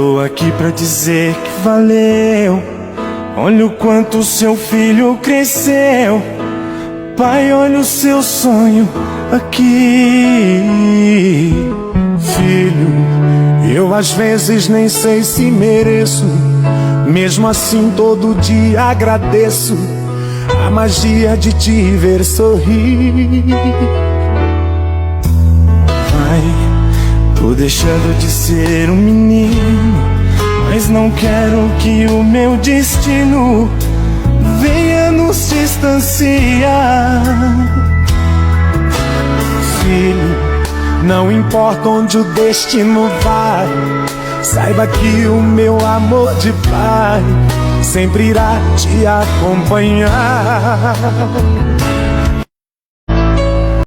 Tô aqui pra dizer que valeu. Olha o quanto seu filho cresceu. Pai, olha o seu sonho aqui. Filho, eu às vezes nem sei se mereço. Mesmo assim todo dia agradeço a magia de te ver sorrir. Pai, tô deixando de ser um menino, mas não quero que o meu destino venha nos distanciar. Filho, não importa onde o destino vai, saiba que o meu amor de pai sempre irá te acompanhar.